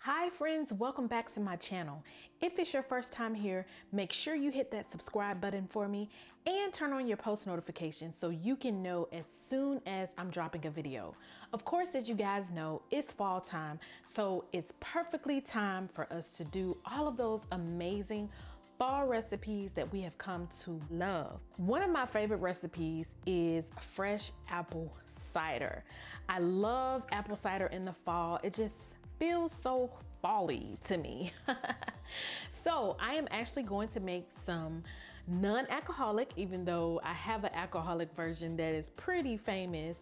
Hi friends, welcome back to my channel. If it's your first time here, make sure you hit that subscribe button for me and turn on your post notifications so you can know as soon as I'm dropping a video. Of course, as you guys know, it's fall time, so it's perfectly time for us to do all of those amazing fall recipes that we have come to love. One of my favorite recipes is fresh apple cider. I love apple cider in the fall. It just feels so fall-y to me. So I am actually going to make some non-alcoholic, even though I have an alcoholic version that is pretty famous,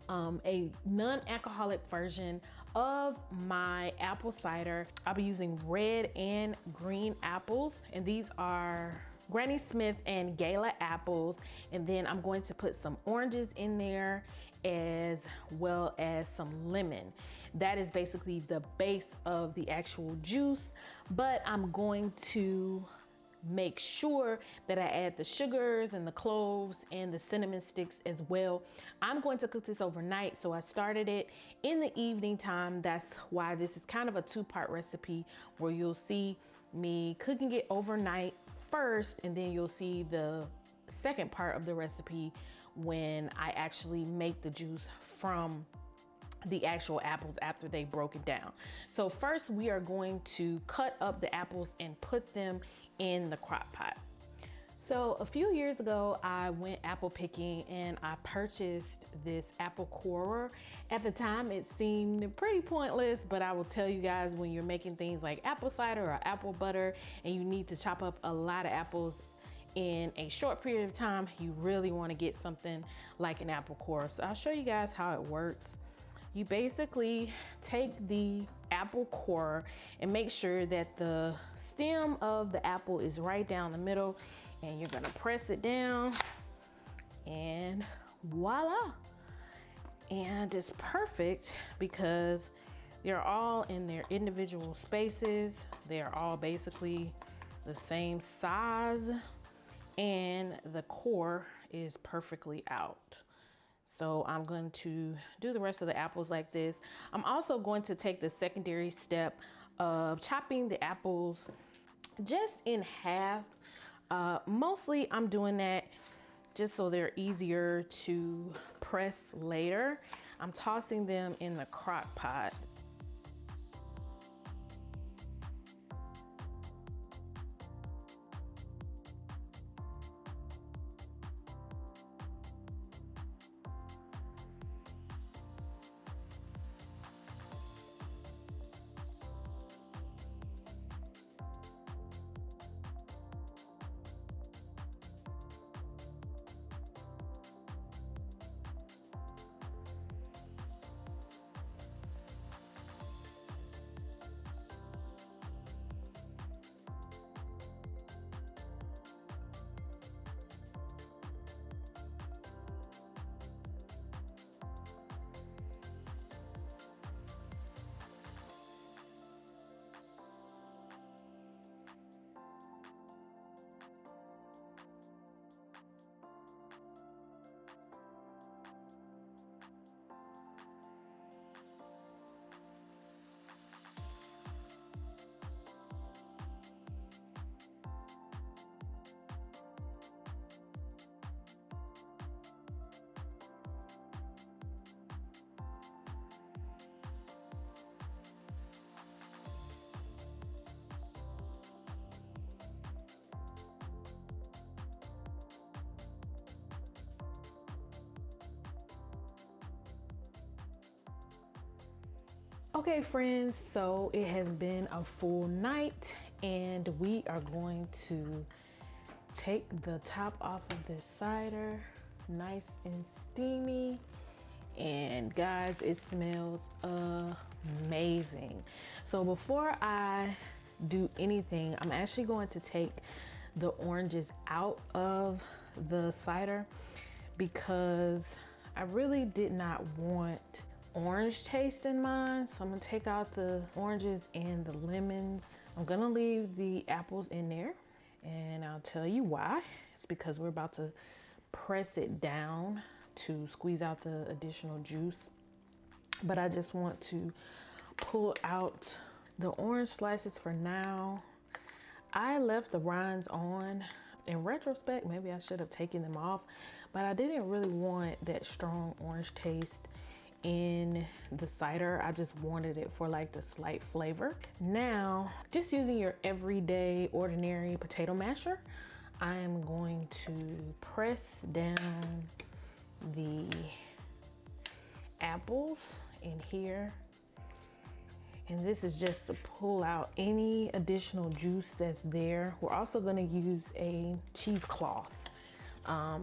a non-alcoholic version of my apple cider. I'll be using red and green apples, and these are Granny Smith and Gala apples. And then I'm going to put some oranges in there as well as some lemon. That is basically the base of the actual juice, but I'm going to make sure that I add the sugars and the cloves and the cinnamon sticks as well. I'm going to cook this overnight, so I started it in the evening time. That's why this is kind of a two-part recipe where you'll see me cooking it overnight first, and then you'll see the second part of the recipe when I actually make the juice from the actual apples after they broke it down. So first we are going to cut up the apples and put them in the crock pot. So a few years ago, I went apple picking and I purchased this apple corer. At the time, it seemed pretty pointless, but I will tell you guys, when you're making things like apple cider or apple butter and you need to chop up a lot of apples in a short period of time, you really want to get something like an apple corer. So I'll show you guys how it works. You basically take the apple corer and make sure that the stem of the apple is right down the middle, and you're gonna press it down and voila. And it's perfect because they're all in their individual spaces. They're all basically the same size, and the core is perfectly out. So I'm going to do the rest of the apples like this. I'm also going to take the secondary step of chopping the apples just in half. Mostly I'm doing that just so they're easier to press later. I'm tossing them in the crock pot. Okay friends, so it has been a full night and we are going to take the top off of this cider, nice and steamy. And guys, it smells amazing. So before I do anything, I'm actually going to take the oranges out of the cider because I really did not want orange taste in mine. So I'm gonna take out the oranges and the lemons. I'm gonna leave the apples in there, and I'll tell you why. It's because we're about to press it down to squeeze out the additional juice. But I just want to pull out the orange slices for now. I left the rinds on. In retrospect, maybe I should have taken them off, but I didn't really want that strong orange taste in the cider. I just wanted it for like the slight flavor. Now, just using your everyday ordinary potato masher, I am going to press down the apples in here. And this is just to pull out any additional juice that's there. We're also gonna use a cheesecloth.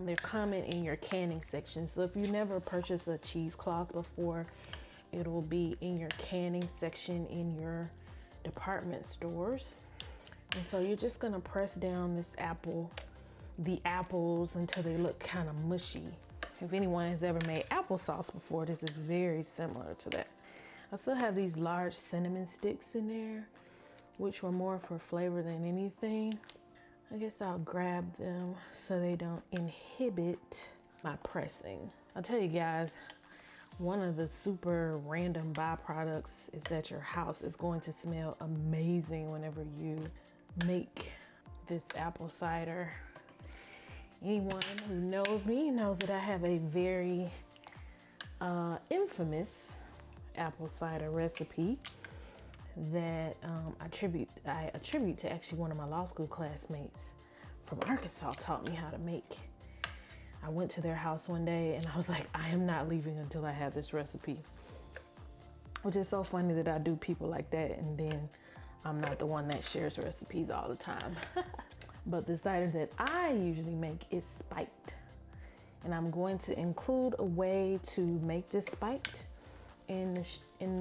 They're coming in your canning section. So if you never purchased a cheesecloth before, it'll be in your canning section in your department stores. And so you're just gonna press down the apples until they look kind of mushy. If anyone has ever made applesauce before, this is very similar to that. I still have these large cinnamon sticks in there, which were more for flavor than anything. I guess I'll grab them so they don't inhibit my pressing. I'll tell you guys, one of the super random byproducts is that your house is going to smell amazing whenever you make this apple cider. Anyone who knows me knows that I have a very infamous apple cider recipe that I attribute to actually one of my law school classmates from Arkansas taught me how to make. I went to their house one day and I was like, I am not leaving until I have this recipe. Which is so funny that I do people like that and then I'm not the one that shares recipes all the time. But the cider that I usually make is spiked. And I'm going to include a way to make this spiked in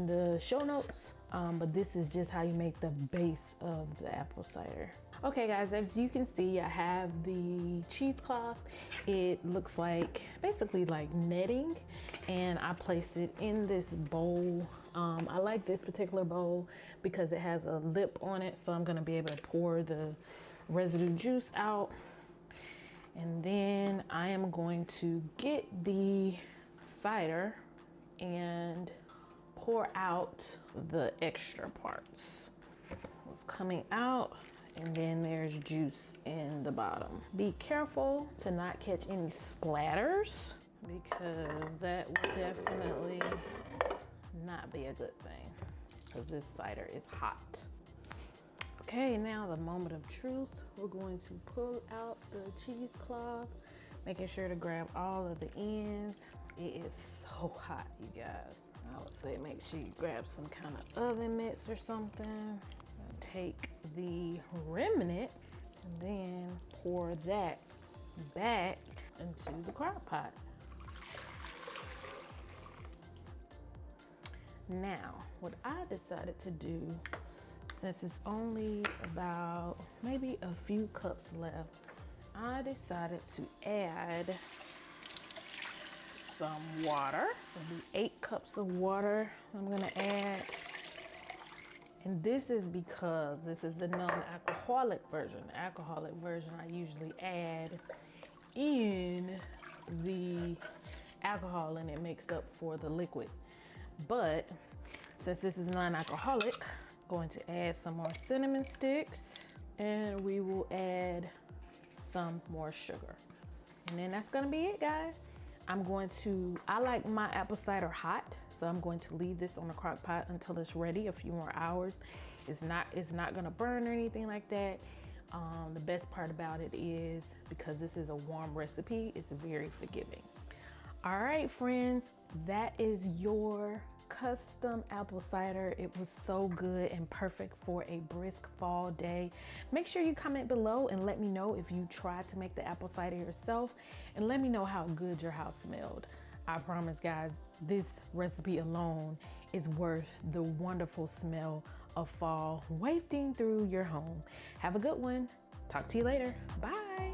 the show notes, but this is just how you make the base of the apple cider. Okay guys, as you can see, I have the cheesecloth. It looks like basically like netting, and I placed it in this bowl. I like this particular bowl because it has a lip on it, so I'm gonna be able to pour the residue juice out. And then I am going to get the cider and pour out the extra parts. It's coming out, and then there's juice in the bottom. Be careful to not catch any splatters because that will definitely not be a good thing because this cider is hot. Okay, now the moment of truth. We're going to pull out the cheesecloth, making sure to grab all of the ends. It is so hot, you guys. I would say make sure you grab some kind of oven mitts or something. Take the remnant and then pour that back into the crock pot. Now, what I decided to do, since it's only about maybe a few cups left, I decided to add some water. It'll be 8 cups of water I'm gonna add. And this is because this is the non-alcoholic version. The alcoholic version I usually add in the alcohol and it makes up for the liquid. But since this is non-alcoholic, I'm going to add some more cinnamon sticks and we will add some more sugar. And then that's gonna be it, guys. I like my apple cider hot, so I'm going to leave this on the crock pot until it's ready, a few more hours. It's not gonna burn or anything like that. The best part about it is because this is a warm recipe, it's very forgiving. All right, friends, that is your custom apple cider. It was so good and perfect for a brisk fall day. Make sure you comment below and let me know if you tried to make the apple cider yourself, and let me know how good your house smelled. I promise, guys, this recipe alone is worth the wonderful smell of fall wafting through your home. Have a good one. Talk to you later. Bye.